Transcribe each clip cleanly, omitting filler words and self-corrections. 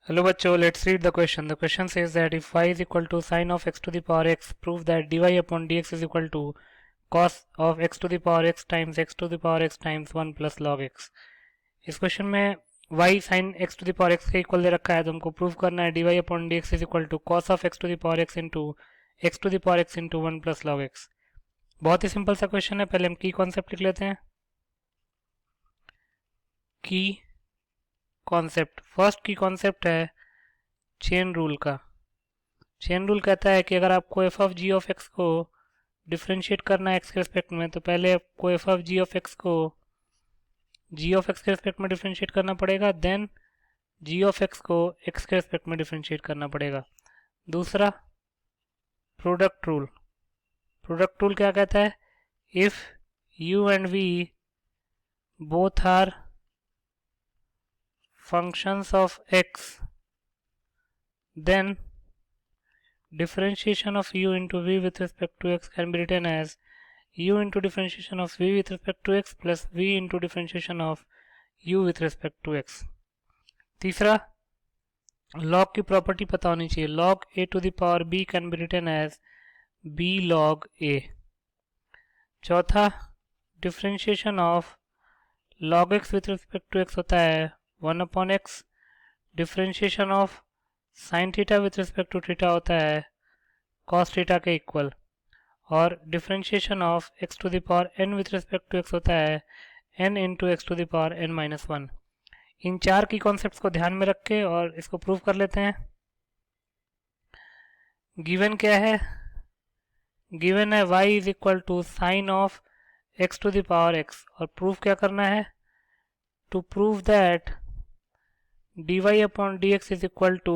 Hello बच्चों, let's read the question. The question says that if y is equal to sine of x to the power x, prove that dy upon dx is equal to cos of x to the power x times x to the power x times 1 plus log x. इस question में y sin x to the power x के equal दे रखा है, तो हमको prove करना है dy upon dx is equal to cos of x to the power x into x to the power x into 1 plus log x. बहुत ही simple सा question है. पहले हम की कॉन्सेप्ट लिख लेते हैं. Key concept, first key concept है चेन रूल का. चेन रूल कहता है कि अगर आपको f of g of x को डिफ्रेंशिएट करना है एक्स के रिस्पेक्ट में, तो पहले आपको f of g of x को जी ऑफ एक्स के रिस्पेक्ट में डिफ्रेंशिएट करना पड़ेगा, देन जी ऑफ एक्स को एक्स के रिस्पेक्ट में डिफ्रेंशिएट करना पड़ेगा. दूसरा प्रोडक्ट रूल. प्रोडक्ट रूल क्या कहता है? If u and v both are functions of x, then differentiation of u into v with respect to x can be written as u into differentiation of v with respect to x plus v into differentiation of u with respect to x. तीसरा, log की property पता होनी चाहिए. log a to the power b can be written as b log a. चौथा, differentiation of log x with respect to x होता है 1 upon x. Differentiation of sine theta with respect to theta होता है cos theta के equal. और differentiation of x to the power n with respect to x होता है n into x to the power n minus one. इन चार की concepts को ध्यान में रख के और इसको प्रूव कर लेते हैं. गिवन क्या है? गिवन है y is equal to sine of x to the power x. और प्रूफ क्या करना है? To prove that dy upon dx is equal to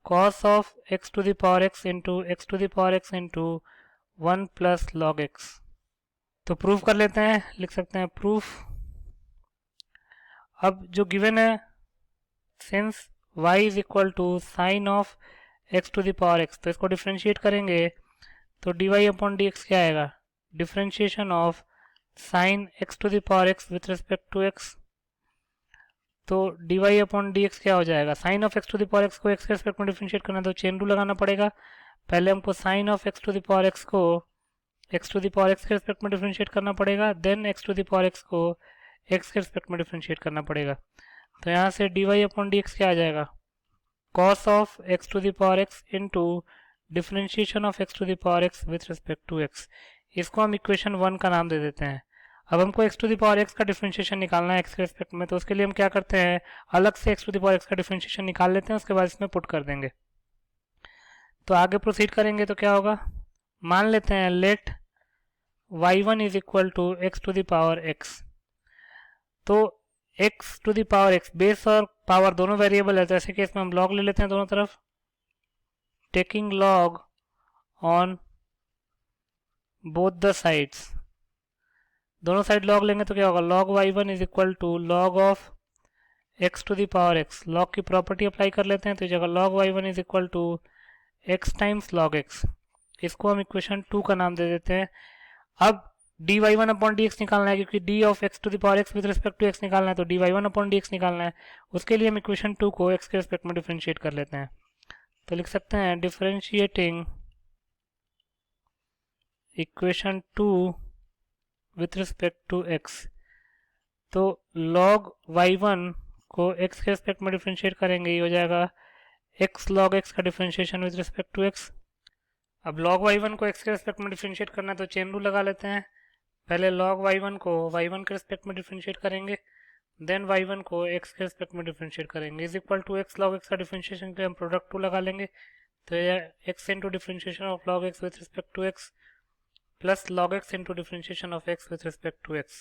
cos of x to the power x into x to the power x into 1 plus log x. तो proof कर लेते हैं. लिख सकते हैं प्रूफ. अब जो गिवन है, since y is equal to sin of x to the power x, तो इसको डिफ्रेंशिएट करेंगे तो dy upon dx क्या आएगा? Differentiation of sin x to the power x with respect to x. तो dy अपॉन डी एक्स क्या हो जाएगा? Sine of x to the power x को एक्स के रिस्पेक्ट में डिफरेंशिएट करना है तो चेन रूल लगाना पड़ेगा. पहले हमको sine of x to the power x को x to the power x के रिस्पेक्ट में डिफरेंशिएट करना पड़ेगा, then x to the power x को एक्स के रिस्पेक्ट में डिफरेंशिएट करना पड़ेगा. तो यहाँ से dy अपॉन डी एक्स क्या आ जाएगा? Cos of x to the power x into differentiation of x to the power x with respect to x. इसको हम इक्वेशन 1 का नाम दे देते हैं. अब हमको x to the power x का डिफरेंशिएशन निकालना है x के रिस्पेक्ट में, तो उसके लिए हम क्या करते हैं, अलग से x to the power x का डिफरेंशिएशन निकाल लेते हैं, उसके बाद इसमें पुट कर देंगे. तो आगे प्रोसीड करेंगे तो क्या होगा? मान लेते हैं let y1 is equal to x to the power x. तो x to the power x, base और पावर दोनों वेरिएबल है, तो ऐसे केस में हम लॉग ले लेते हैं दोनों तरफ. Taking log on both the sides. दोनों साइड लॉग लेंगे तो क्या होगा? Log y1 is equal to log of x to the power x. Log की प्रॉपर्टी अप्लाई कर लेते हैं तो जगह log y1 is equal to x times log x. इसको हम इक्वेशन 2 का नाम दे देते हैं. अब dy1 अपॉन dx निकालना है, क्योंकि d of x to the power x with respect to x निकालना है, तो dy1 अपॉन dx निकालना है. उसके लिए हम इक्वेशन 2 को x के रिस्पेक्ट में डिफरेंशिएट कर लेते हैं. तो लिख सकते हैं differentiating equation 2 with respect to x. तो log y1 को x के रिस्पेक्ट में डिफरेंशिएट करेंगे, ये हो जाएगा x log x का differentiation with respect to x. अब log y1 को x के रिस्पेक्ट में डिफरेंशिएट करना है तो चेन रूल लगा लेते हैं. पहले log y1 को y1 के रिस्पेक्ट में डिफरेंशिएट करेंगे, देन y1 को x के रिस्पेक्ट में डिफरेंशिएट करेंगे. Is equal to x log x का डिफरेंशिएशन के हम प्रोडक्ट 2 लगा लेंगे, तो यह x into differentiation of log x with respect to x plus log x into differentiation of x with respect to x.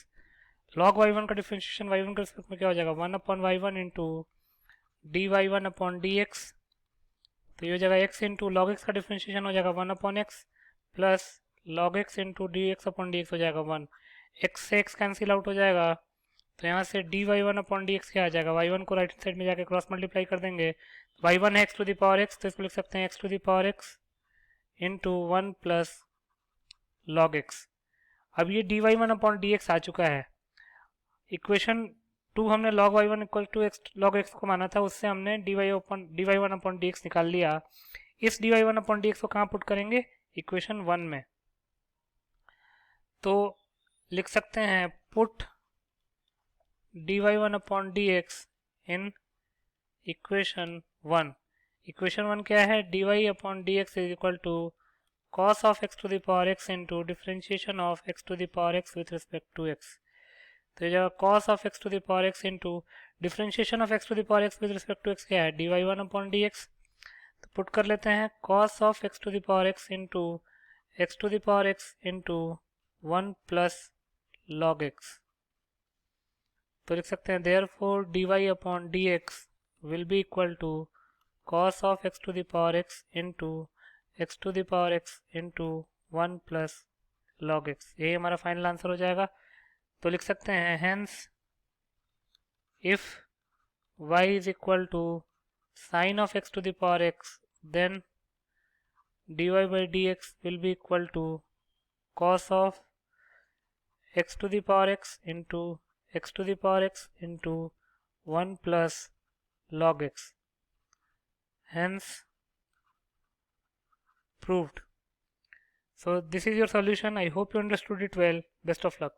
log y1 का differentiation y1 के respect में क्या हो जाएगा? 1 upon y1 into dy1 upon dx. तो ये हो जाएगा x इंटू लॉग एक्स का डिफरेंशिएशन हो जाएगा 1 upon x plus log x into dx upon dx हो जाएगा 1. x से x कैंसिल आउट हो जाएगा, तो यहाँ से dy1 अपॉन dx क्या आ जाएगा? y1 को राइट साइड में जाके क्रॉस मल्टीप्लाई कर देंगे. y1 है x to the power x, तो इसको लिख सकते हैं x to the power x into 1 plus log x. अब ये dy1 अपॉन dx आ चुका है. इक्वेशन 2 हमने log y1 equal to x log x को माना था, उससे हमने dy1 अपॉन dx निकाल लिया। इस dy1 अपॉन dx को कहाँ पुट करेंगे? इक्वेशन 1 में। तो लिख सकते हैं put dy1 upon dx in equation 1। Equation 1 क्या है? dy upon dx is equal to cos of x to the power x into differentiation of x to the power x with respect to x। तो ये जगह cos of x to the power x into differentiation of x to the power x with respect to x क्या है? dy1 upon dx। तो put कर लेते हैं cos of x to the power x into x to the power x into 1 plus log x। तो लिख सकते हैं therefore dy upon dx will be equal to cos of x to the power x into x to the power x into 1 plus log x। यही हमारा final answer हो जाएगा। तो लिख सकते हैं hence if y is equal to sin of x to the power x then dy by dx will be equal to cos of x to the power x into x to the power x into 1 plus log x, hence proved। So this is your solution. I hope you understood it well. Best of luck.